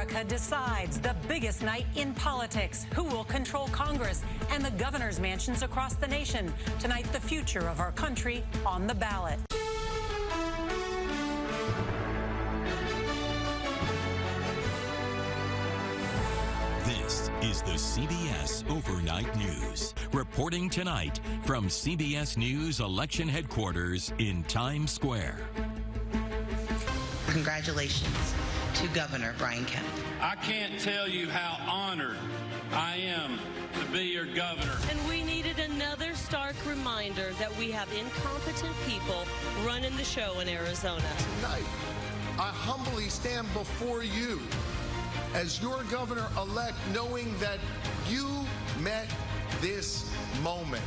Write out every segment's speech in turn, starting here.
America decides the biggest night in politics. Who will control Congress and the governor's mansions across the nation? Tonight, the future of our country on the ballot. This is the CBS Overnight News. Reporting tonight from CBS News Election Headquarters in Times Square. Congratulations to Governor Brian Kemp. I can't tell you how honored I am to be your governor. And we needed another stark reminder that we have incompetent people running the show in Arizona. Tonight, I humbly stand before you as your governor-elect, knowing that you met this moment.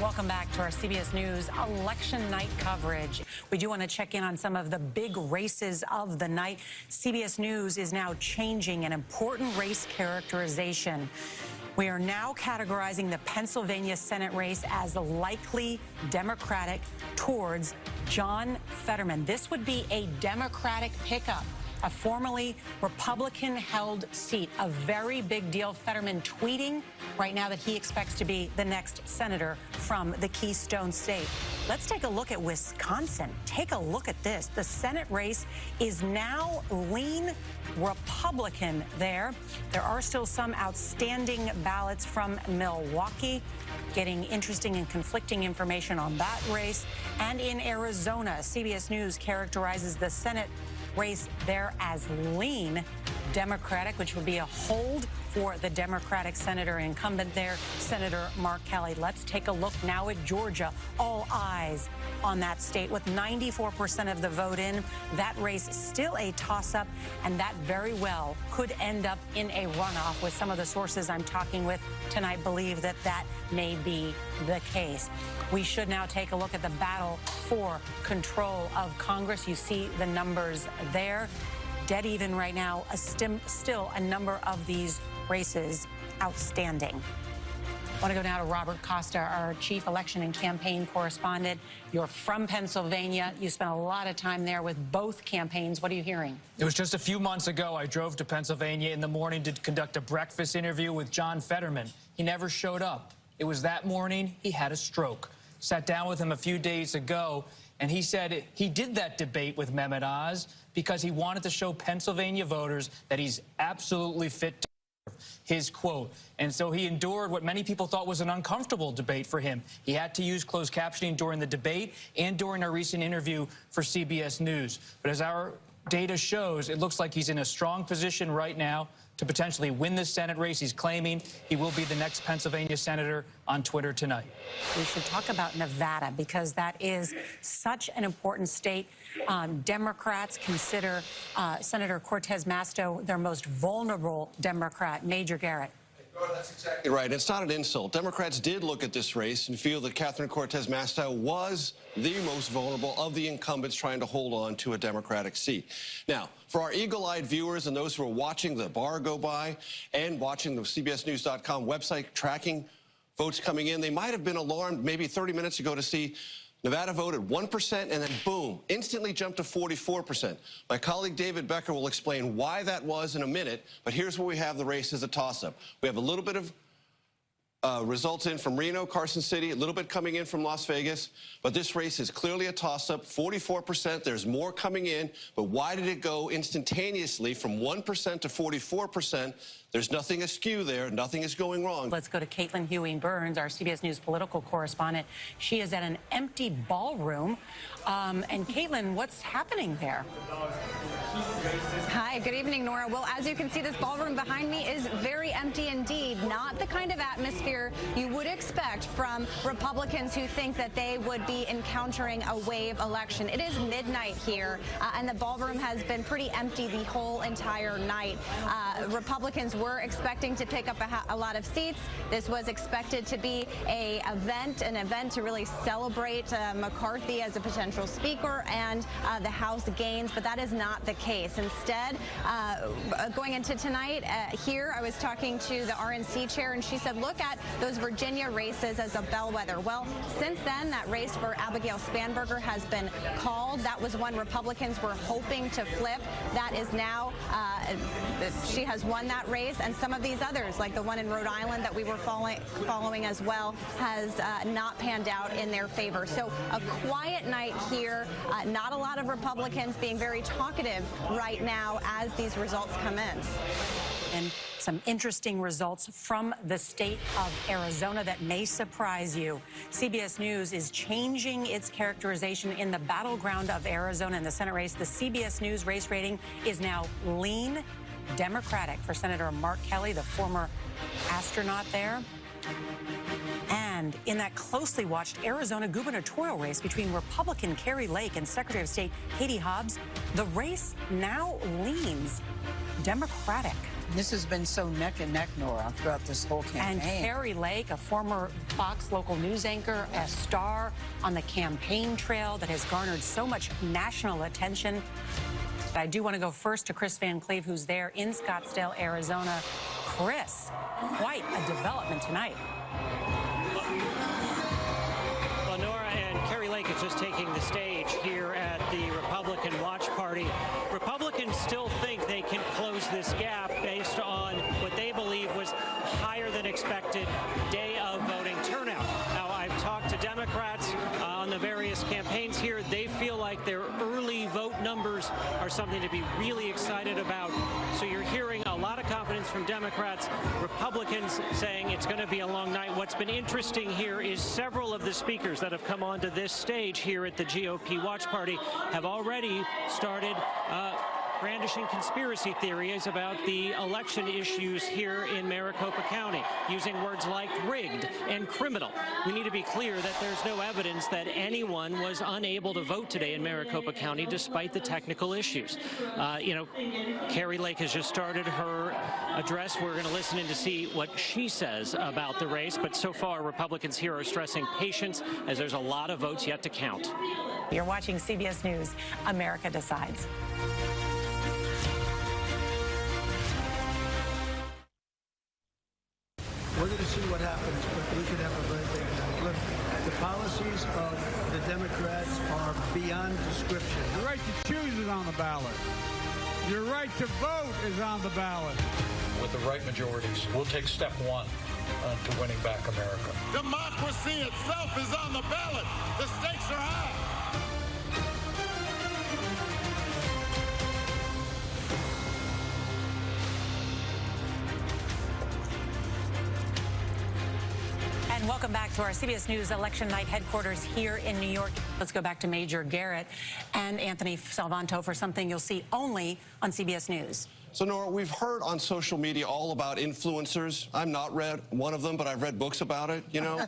Welcome back to our CBS News Election Night coverage. We do want to check in on some of the big races of the night. CBS News is now changing an important race characterization. We are now categorizing the Pennsylvania Senate race as likely Democratic towards John Fetterman. This would be a Democratic pickup, a formerly Republican-held seat, a very big deal. Fetterman tweeting right now that he expects to be the next senator from the Keystone State. Let's take a look at Wisconsin. Take a look at this. The Senate race is now lean Republican there. There are still some outstanding ballots from Milwaukee. Getting interesting and conflicting information on that race. And in Arizona, CBS News characterizes the Senate race there as lean Democratic, which would be a hold for the Democratic senator incumbent there, Senator Mark Kelly. Let's take a look now at Georgia. All eyes on that state with 94% of the vote in. That race still a toss-up, and that very well could end up in a runoff. With some of the sources I'm talking with tonight believe that that may be the case. We should now take a look at the battle for control of Congress. You see the numbers there. Dead even right now, still a number of these races outstanding. I want to go now to Robert Costa, our chief election and campaign correspondent. You're from Pennsylvania. You spent a lot of time there with both campaigns. What are you hearing? It was just a few months ago I drove to Pennsylvania in the morning to conduct a breakfast interview with John Fetterman. He never showed up. It was that morning he had a stroke. Sat down with him a few days ago, and he said he did that debate with Mehmet Oz because he wanted to show Pennsylvania voters that he's absolutely fit to serve, his quote. And so he endured what many people thought was an uncomfortable debate for him. He had to use closed captioning during the debate and during our recent interview for CBS News. But as our data shows, it looks like he's in a strong position right now to potentially win this Senate race. He's claiming he will be the next Pennsylvania senator on Twitter tonight. We should talk about Nevada because that is such an important state. Democrats consider Senator Cortez Masto their most vulnerable Democrat. Major Garrett. That's exactly right. It's not an insult. Democrats did look at this race and feel that Catherine Cortez Masto was the most vulnerable of the incumbents trying to hold on to a Democratic seat. Now, for our eagle-eyed viewers and those who are watching the bar go by and watching the CBSNews.com website tracking votes coming in, they might have been alarmed maybe 30 minutes ago to see Nevada voted 1% and then, boom, instantly jumped to 44%. My colleague David Becker will explain why that was in a minute, but here's where we have the race as a toss-up. We have a little bit of results in from Reno, Carson City, a little bit coming in from Las Vegas, but this race is clearly a toss-up, 44%. There's more coming in, but why did it go instantaneously from 1% to 44%? There's nothing askew there. Nothing is going wrong. Let's go to Caitlin Hewing-Burns, our CBS News political correspondent. She is at an empty ballroom. And Caitlin, what's happening there? Hi, good evening, Nora. Well, as you can see, this ballroom behind me is very empty indeed. Not the kind of atmosphere you would expect from Republicans who think that they would be encountering a wave election. It is midnight here, and the ballroom has been pretty empty the whole entire night. Republicans were expecting to pick up a lot of seats. This was expected to be an event to really celebrate McCarthy as a potential speaker and the House gains, but that is not the case. Instead, going into tonight, here I was talking to the RNC chair, and she said, look at those Virginia races as a bellwether. Well, since then, that race for Abigail Spanberger has been called. That was one Republicans were hoping to flip. That is now, she has won that race, and some of these others, like the one in Rhode Island that we were following as well, has not panned out in their favor. So a quiet night here, not a lot of Republicans being very talkative right now as these results come in. And some interesting results from the state of Arizona that may surprise you. CBS News is changing its characterization in the battleground of Arizona in the Senate race. The CBS News race rating is now lean Democratic for Senator Mark Kelly, the former astronaut there. And in that closely watched Arizona gubernatorial race between Republican Kari Lake and Secretary of State Katie Hobbs, the race now leans Democratic. This has been so neck and neck, Nora, throughout this whole campaign. And Kari Lake, a former Fox local news anchor, a star on the campaign trail that has garnered so much national attention. I do want to go first to Chris Van Cleve, who's there in Scottsdale, Arizona. Chris, quite a development tonight. Well, Nora and Kari Lake is just taking the stage here at the Republican Watch Party. Republicans still think they can close this gap based on what they believe was higher than expected day of voting turnout. Now, I've talked to Democrats on the various campaigns here. They feel like their early vote numbers are something to be really excited about. So you're hearing a lot of confidence from Democrats, Republicans saying it's going to be a long night. What's been interesting here is several of the speakers that have come onto this stage here at the GOP Watch Party have already started brandishing conspiracy theories about the election issues here in Maricopa County, using words like rigged and criminal. We need to be clear that there's no evidence that anyone was unable to vote today in Maricopa County despite the technical issues. Kari Lake has just started her address. We're going to listen in to see what she says about the race, but so far Republicans here are stressing patience as there's a lot of votes yet to count. You're watching CBS News, America Decides. We're going to see what happens, but we could have a very big night. Look, the policies of the Democrats are beyond description. The right to choose is on the ballot. Your right to vote is on the ballot. With the right majorities, we'll take step one to winning back America. Democracy itself is on the ballot. The stakes are high. And welcome back to our CBS News Election Night headquarters here in New York. Let's go back to Major Garrett and Anthony Salvanto for something you'll see only on CBS News. So, Nora, we've heard on social media all about influencers. I've not read one of them, but I've read books about it, you know.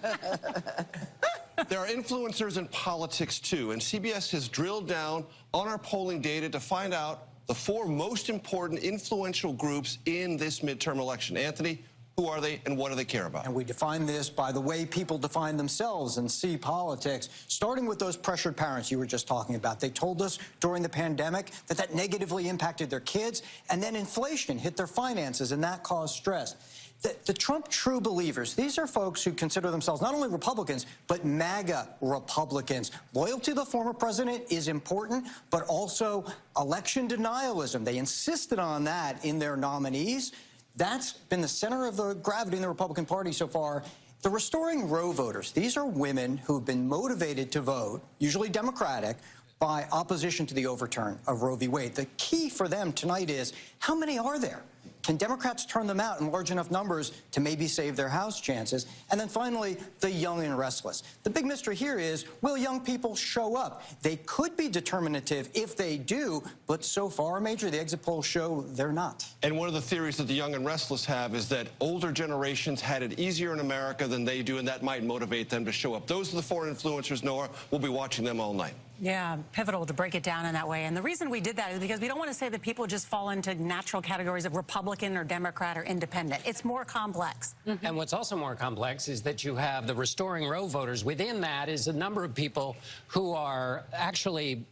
There are influencers in politics, too, and CBS has drilled down on our polling data to find out the 4 most important influential groups in this midterm election. Anthony, who are they and what do they care about? And we define this by the way people define themselves and see politics, starting with those pressured parents you were just talking about. They told us during the pandemic that negatively impacted their kids, and then inflation hit their finances, and that caused stress. The Trump true believers, these are folks who consider themselves not only Republicans, but MAGA Republicans. Loyalty to the former president is important, but also election denialism. They insisted on that in their nominees. That's been the center of the gravity in the Republican Party so far. The Restoring Roe voters, these are women who've been motivated to vote, usually Democratic, by opposition to the overturn of Roe v. Wade. The key for them tonight is, how many are there? Can Democrats turn them out in large enough numbers to maybe save their House chances? And then finally, the young and restless. The big mystery here is, will young people show up? They could be determinative if they do, but so far, Major, the exit polls show they're not. And one of the theories that the young and restless have is that older generations had it easier in America than they do, and that might motivate them to show up. Those are the 4 influencers, Noah. We'll be watching them all night. Yeah, pivotal to break it down in that way. And the reason we did that is because we don't want to say that people just fall into natural categories of Republican or Democrat or independent. It's more complex. And what's also more complex is that you have the Restoring Roe voters. Within that is a number of people who are actually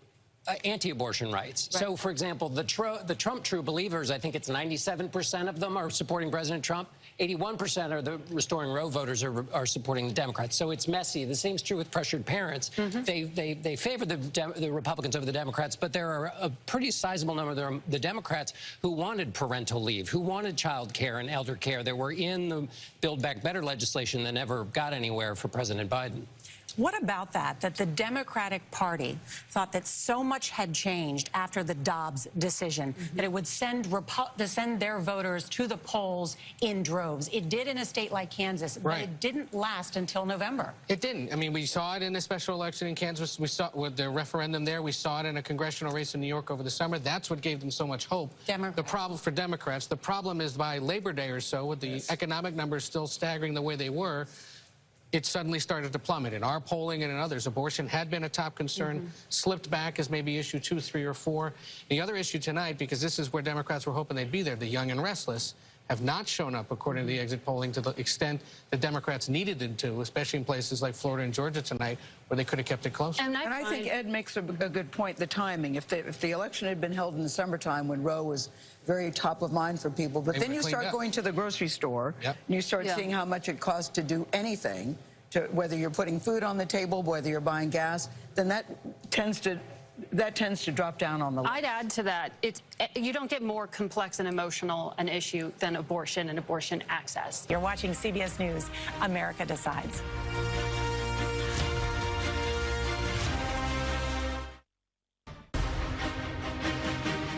anti-abortion rights. Right. So, for example, the Trump true believers, I think it's 97% of them are supporting President Trump. 81% of the Restoring Roe voters are supporting the Democrats. So it's messy. The same is true with pressured parents. They favor the Republicans over the Democrats, but there are a pretty sizable number of the Democrats who wanted parental leave, who wanted child care and elder care that were in the Build Back Better legislation that never got anywhere for President Biden. What about that the Democratic Party thought that so much had changed after the Dobbs decision that it would send their voters to the polls in droves? It did in a state like Kansas, but it didn't last until November. It didn't. I mean, we saw it in a special election in Kansas. We saw it with the referendum there. We saw it in a congressional race in New York over the summer. That's what gave them so much hope. The problem for Democrats, the problem is by Labor Day or so, with the economic numbers still staggering the way they were, it suddenly started to plummet. In our polling and in others, abortion had been a top concern, slipped back as maybe issue 2, 3, or 4. The other issue tonight, because this is where Democrats were hoping they'd be there, the young and restless have not shown up, according to the exit polling, to the extent that Democrats needed them to, especially in places like Florida and Georgia tonight, where they could have kept it close. And I think Ed makes a good point, the timing. If the election had been held in the summertime when Roe was very top of mind for people, but then you start going to the grocery store, and you start seeing how much it costs to do anything, whether you're putting food on the table, whether you're buying gas, then that tends to drop down on the list. I'd add to that, you don't get more complex and emotional an issue than abortion and abortion access. You're watching CBS News, America Decides.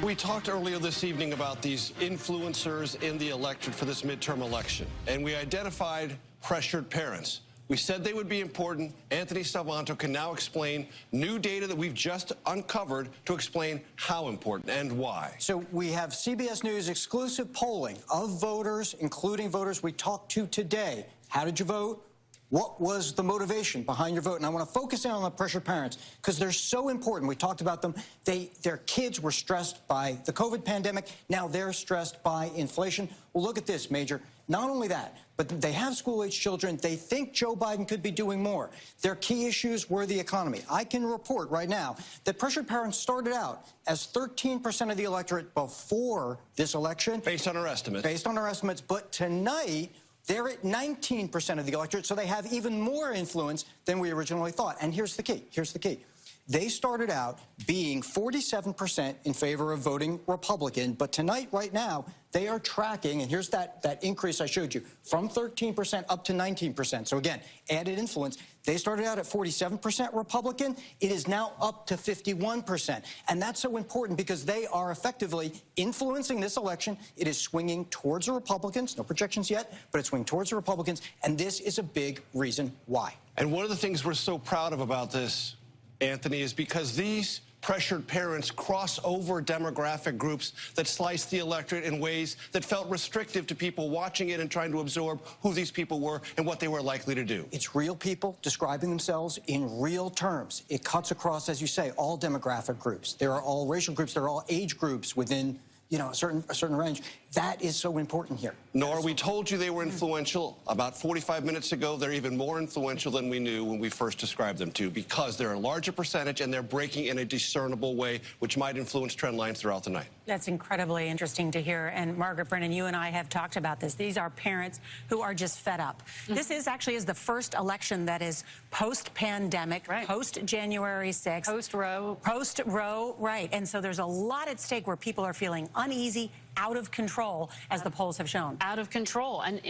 We talked earlier this evening about these influencers in the electorate for this midterm election, and we identified pressured parents. We said they would be important. Anthony Salvanto can now explain new data that we've just uncovered to explain how important and why. So we have CBS News exclusive polling of voters, including voters we talked to today. How did you vote? What was the motivation behind your vote? And I want to focus in on the pressured parents because they're so important. We talked about them. Their kids were stressed by the COVID pandemic. Now they're stressed by inflation. Well, look at this, Major. Not only that, but they have school-age children. They think Joe Biden could be doing more. Their key issues were the economy. I can report right now that pressured parents started out as 13% of the electorate before this election. Based on our estimates. Based on our estimates. But tonight, they're at 19% of the electorate, so they have even more influence than we originally thought. And here's the key. Here's the key. They started out being 47% in favor of voting Republican, but tonight, right now, they are tracking, and here's that increase I showed you, from 13% up to 19%. So again, added influence. They started out at 47% Republican. It is now up to 51%. And that's so important because they are effectively influencing this election. It is swinging towards the Republicans. No projections yet, but it's swinging towards the Republicans. And this is a big reason why. And one of the things we're so proud of about this, Anthony, is because these pressured parents cross over demographic groups that slice the electorate in ways that felt restrictive to people watching it and trying to absorb who these people were and what they were likely to do. It's real people describing themselves in real terms. It cuts across, as you say, all demographic groups. There are all racial groups. There are all age groups within, you know, a certain range. That is so important here. Nora, we told you they were influential. About 45 minutes ago, they're even more influential than we knew when we first described them to, because they're a larger percentage and they're breaking in a discernible way, which might influence trend lines throughout the night. That's incredibly interesting to hear. And Margaret Brennan, you and I have talked about this. These are parents who are just fed up. This is actually the first election that is post-pandemic, post-January 6th. Post-Roe. Post-Roe, right. And so there's a lot at stake where people are feeling uneasy, out of control, as the polls have shown. Out of control. And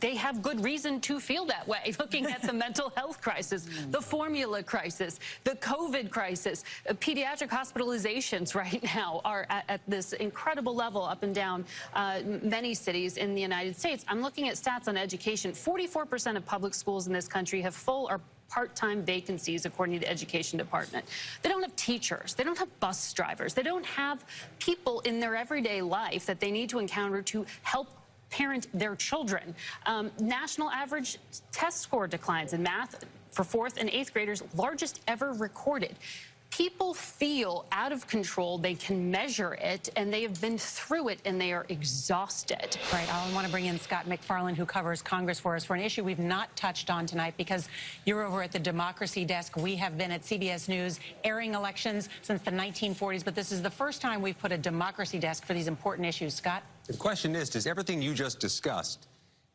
they have good reason to feel that way, looking at the mental health crisis, the formula crisis, the COVID crisis. Pediatric hospitalizations right now are at this incredible level up and down many cities in the United States. I'm looking at stats on education. 44% of public schools in this country have full or part-time vacancies, according to the Education Department. They don't have teachers. They don't have bus drivers. They don't have people in their everyday life that they need to encounter to help parent their children. National average test score declines in math for 4th and 8th graders, largest ever recorded. people feel out of control. They can measure it, and they have been through it, and they are exhausted. Right. I want to bring in Scott McFarland, who covers Congress for us, for an issue we've not touched on tonight because you're over at the Democracy Desk. We have been at CBS News airing elections since the 1940s, but this is the first time we've put a Democracy Desk for these important issues. Scott? The question is, does everything you just discussed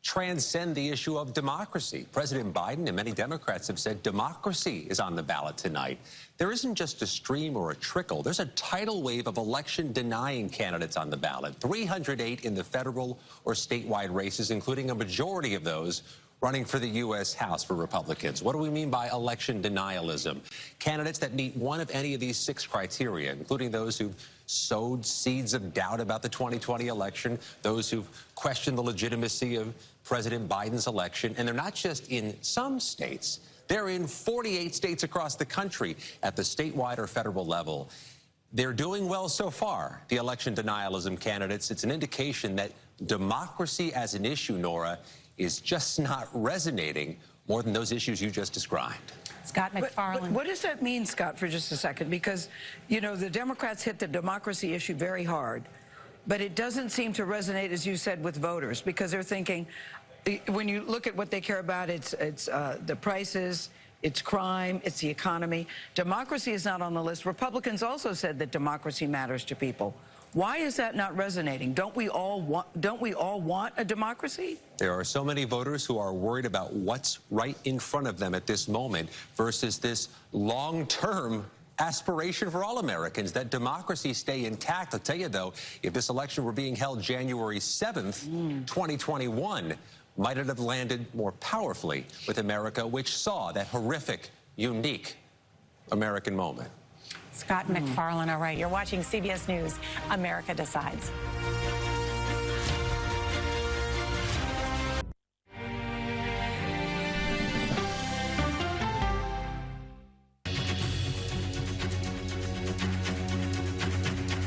transcend the issue of democracy? President Biden and many Democrats have said democracy is on the ballot tonight. There isn't just a stream or a trickle. There's a tidal wave of election-denying candidates on the ballot, 308 in the federal or statewide races, including a majority of those running for the U.S. House for Republicans. What do we mean by election denialism? Candidates that meet one of any of these 6 criteria, including those who've sowed seeds of doubt about the 2020 election, those who've questioned the legitimacy of President Biden's election. And they're not just in some states. They're in 48 states across the country at the statewide or federal level. They're doing well so far, the election denialism candidates. It's an indication that democracy as an issue, Nora, is just not resonating more than those issues you just described. Scott McFarland. What does that mean, Scott, for just a second? Because, you know, the Democrats hit the democracy issue very hard, but it doesn't seem to resonate, as you said, with voters, because they're thinking, when you look at what they care about, it's the prices, it's crime, it's the economy. Democracy is not on the list. Republicans also said that democracy matters to people. Why is that not resonating? Don't we all want a democracy? There are so many voters who are worried about what's right in front of them at this moment versus this long-term aspiration for all Americans that democracy stay intact. I'll tell you, though, if this election were being held January 7th, 2021, might it have landed more powerfully with America, which saw that horrific, unique American moment. Scott McFarland. All right, you're watching CBS News. America Decides.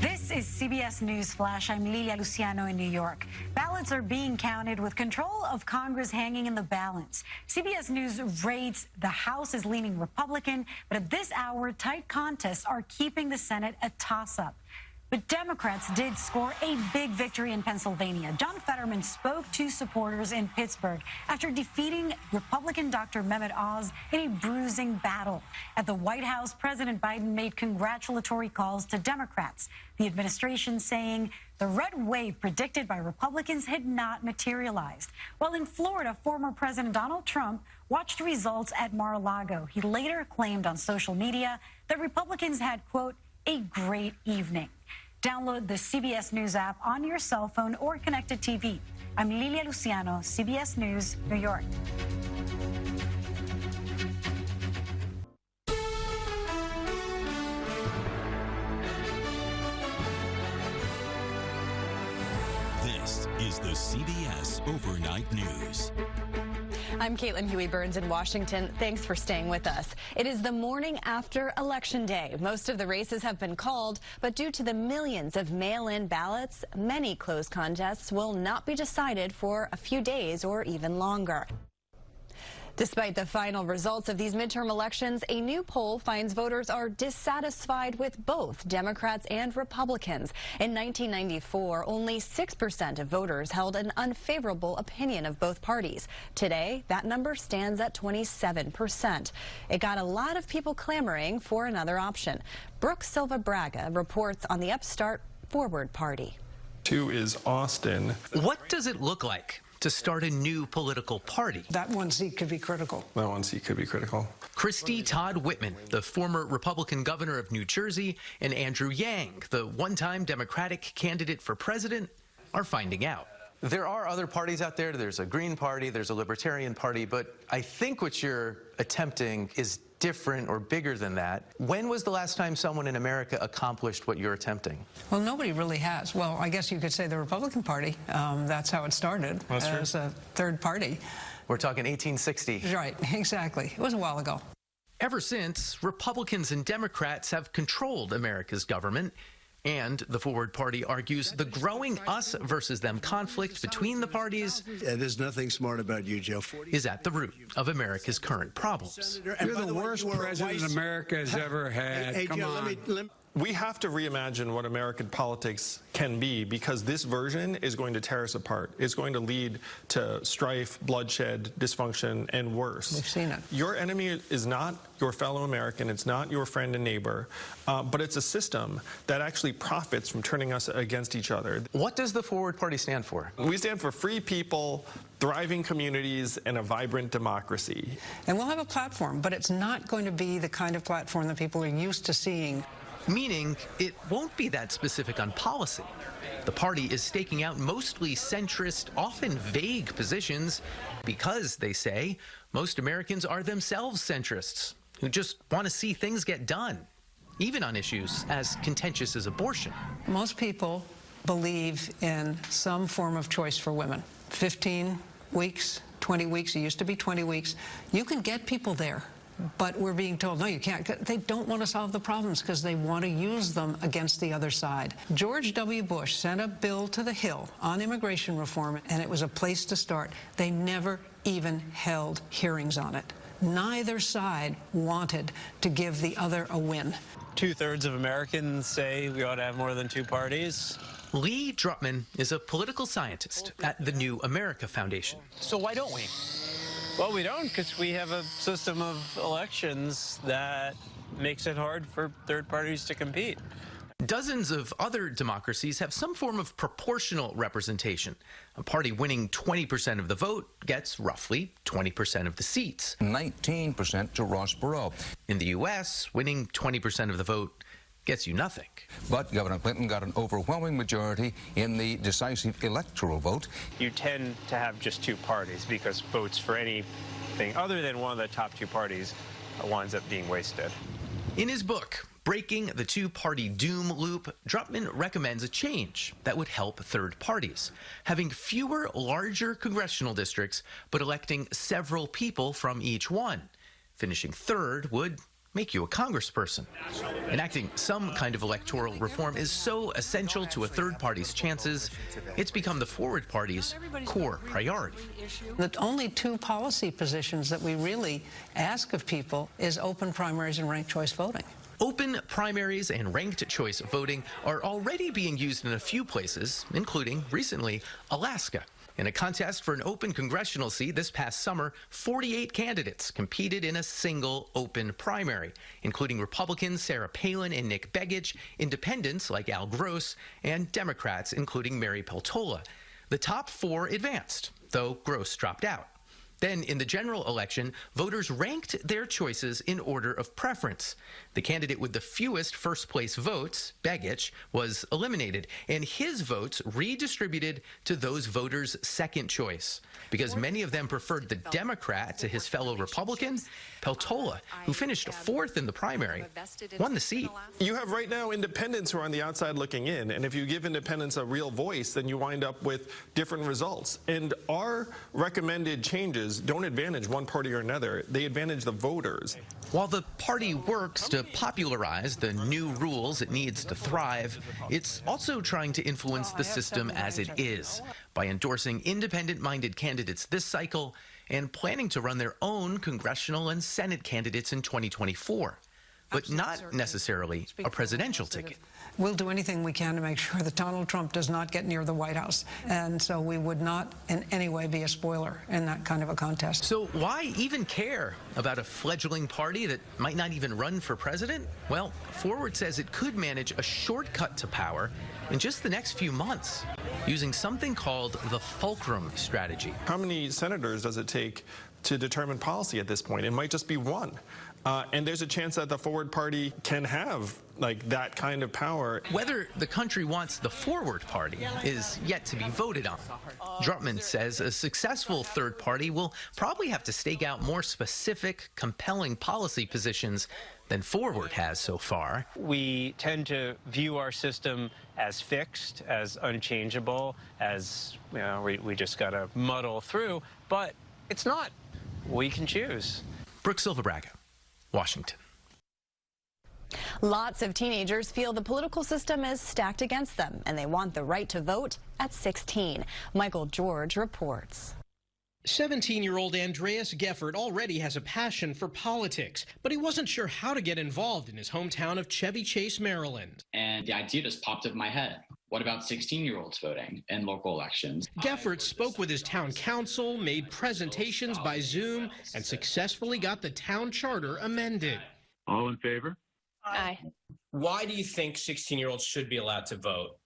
This is CBS News Flash. I'm Lilia Luciano in New York. Ballots are being counted with control of Congress hanging in the balance. CBS News rates the House is leaning Republican, but at this hour, tight contests are keeping the Senate a toss-up. But Democrats did score a big victory in Pennsylvania. John Fetterman spoke to supporters in Pittsburgh after defeating Republican Dr. Mehmet Oz in a bruising battle. At the White House, President Biden made congratulatory calls to Democrats. The administration saying the red wave predicted by Republicans had not materialized. While in Florida, former President Donald Trump watched results at Mar-a-Lago. He later claimed on social media that Republicans had, quote, a great evening. Download the CBS News app on your cell phone or connected TV. I'm Lilia Luciano, CBS News, New York. This is the CBS Overnight News. I'm Caitlin Huey-Burns in Washington. Thanks for staying with us. It is the morning after Election Day. Most of the races have been called, but due to the millions of mail-in ballots, many close contests will not be decided for a few days or even longer. Despite the final results of these midterm elections, a new poll finds voters are dissatisfied with both Democrats and Republicans. In 1994, only 6% of voters held an unfavorable opinion of both parties. Today, that number stands at 27%. It got a lot of people clamoring for another option. Brooke Silva Braga reports on the upstart Forward Party. 2 is Austin. What does it look like to start a new political party? That one seat could be critical. That one seat could be critical. Christie Todd Whitman, the former Republican governor of New Jersey, and Andrew Yang, the one-time Democratic candidate for president, are finding out. There are other parties out there. There's a Green Party, there's a Libertarian Party, but I think what you're attempting is different or bigger than that. When was the last time someone in America accomplished what you're attempting? Well, nobody really has. Well, I guess you could say the Republican Party. That's how it started, as a third party. We're talking 1860. Right, exactly. It was a while ago. Ever since, Republicans and Democrats have controlled America's government. And the Forward Party argues the growing us versus them conflict between the parties There's nothing smart about you, Joe. is at the root of America's current problems. You're the worst president America has ever had. Hey, Come Joe, on. We have to reimagine what American politics can be, because this version is going to tear us apart. It's going to lead to strife, bloodshed, dysfunction, and worse. We've seen it. Your enemy is not your fellow American. It's not your friend and neighbor, but it's a system that actually profits from turning us against each other. What does the Forward Party stand for? We stand for free people, thriving communities, and a vibrant democracy. And we'll have a platform, but it's not going to be the kind of platform that people are used to seeing. Meaning, it won't be that specific on policy. The party is staking out mostly centrist, often vague positions because, they say, most Americans are themselves centrists who just want to see things get done, even on issues as contentious as abortion. Most people believe in some form of choice for women. 15 weeks, 20 weeks, it used to be 20 weeks. You can get people there. But we're being told, no, you can't. They don't want to solve the problems because they want to use them against the other side. George W. Bush sent a bill to the Hill on immigration reform, and it was a place to start. They never even held hearings on it. Neither side wanted to give the other a win. 2/3 of Americans say we ought to have more than two parties. Lee Drutman is a political scientist at the New America Foundation. So why don't we? Well, we don't, because we have a system of elections that makes it hard for third parties to compete. Dozens of other democracies have some form of proportional representation. A party winning 20% of the vote gets roughly 20% of the seats. 19% to Ross Perot. In the U.S., winning 20% of the vote gets you nothing. But Governor Clinton got an overwhelming majority in the decisive electoral vote. You tend to have just two parties because votes for anything other than one of the top two parties winds up being wasted. In his book, Breaking the Two-Party Doom Loop, Drutman recommends a change that would help third parties, having fewer larger congressional districts, but electing several people from each one. Finishing third would make you a congressperson. Enacting some kind of electoral reform is so essential to a third party's chances, it's become the Forward Party's core priority. The only two policy positions that we really ask of people is open primaries and ranked choice voting. Open primaries and ranked choice voting are already being used in a few places, including, recently, Alaska. In a contest for an open congressional seat this past summer, 48 candidates competed in a single open primary, including Republicans Sarah Palin and Nick Begich, independents like Al Gross, and Democrats, including Mary Peltola. The top four advanced, though Gross dropped out. Then, in the general election, voters ranked their choices in order of preference. The candidate with the fewest first-place votes, Begich, was eliminated, and his votes redistributed to those voters' second choice. Because many of them preferred the Democrat to his fellow Republican, Peltola, who finished fourth in the primary, won the seat. You have right now independents who are on the outside looking in, and if you give independents a real voice, then you wind up with different results. And our recommended changes don't advantage one party or another. They advantage the voters. While the party works to popularize the new rules it needs to thrive, it's also trying to influence the system as it is by endorsing independent-minded candidates this cycle and planning to run their own congressional and Senate candidates in 2024, but not necessarily a presidential ticket. We'll do anything we can to make sure that Donald Trump does not get near the White House. And so we would not in any way be a spoiler in that kind of a contest. So why even care about a fledgling party that might not even run for president? Well, Forward says it could manage a shortcut to power in just the next few months, using something called the fulcrum strategy. How many senators does it take to determine policy at this point? It might just be one. And there's a chance that the Forward Party can have like that kind of power. Whether the country wants the Forward Party is yet to be voted on. Drutman says a successful third party will probably have to stake out more specific, compelling policy positions than Forward has so far. We tend to view our system as fixed, as unchangeable, as we just got to muddle through, but it's not. We can choose. Brooke Silva-Braga, Washington. Lots of teenagers feel the political system is stacked against them, and they want the right to vote at 16. Michael George reports. 17-year-old Andreas Geffert already has a passion for politics, but he wasn't sure how to get involved in his hometown of Chevy Chase, Maryland. And the idea just popped up in my head. What about 16-year-olds voting in local elections? Geffert spoke with his town council, made presentations by Zoom, and successfully got the town charter amended. All in favor? Aye. Why do you think 16-year-olds should be allowed to vote?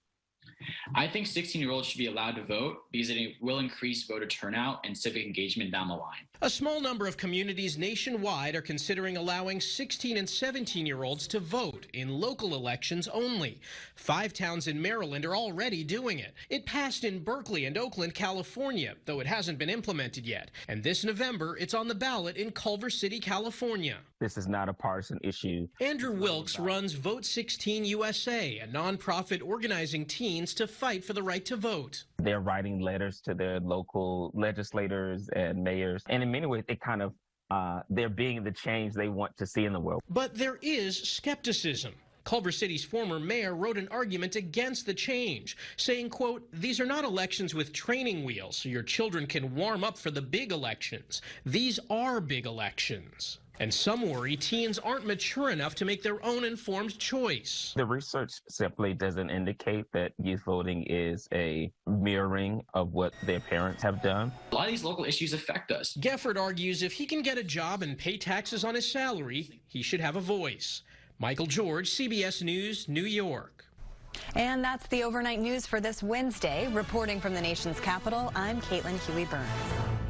I think 16-year-olds should be allowed to vote because it will increase voter turnout and civic engagement down the line. A small number of communities nationwide are considering allowing 16 and 17-year-olds to vote in local elections only. 5 towns in Maryland are already doing it. It passed in Berkeley and Oakland, California, though it hasn't been implemented yet. And this November, it's on the ballot in Culver City, California. This is not a partisan issue. Andrew Wilkes runs Vote 16 USA, a nonprofit organizing teens to fight for the right to vote. They're writing letters to their local legislators and mayors, and in many ways, it kind of they're being the change they want to see in the world. But there is skepticism. Culver City's former mayor wrote an argument against the change, saying, quote, "These are not elections with training wheels, so your children can warm up for the big elections. These are big elections." And some worry teens aren't mature enough to make their own informed choice. The research simply doesn't indicate that youth voting is a mirroring of what their parents have done. A lot of these local issues affect us. Geffert argues if he can get a job and pay taxes on his salary, he should have a voice. Michael George, CBS News, New York. And that's the overnight news for this Wednesday. Reporting from the nation's capital, I'm Caitlin Huey-Burns.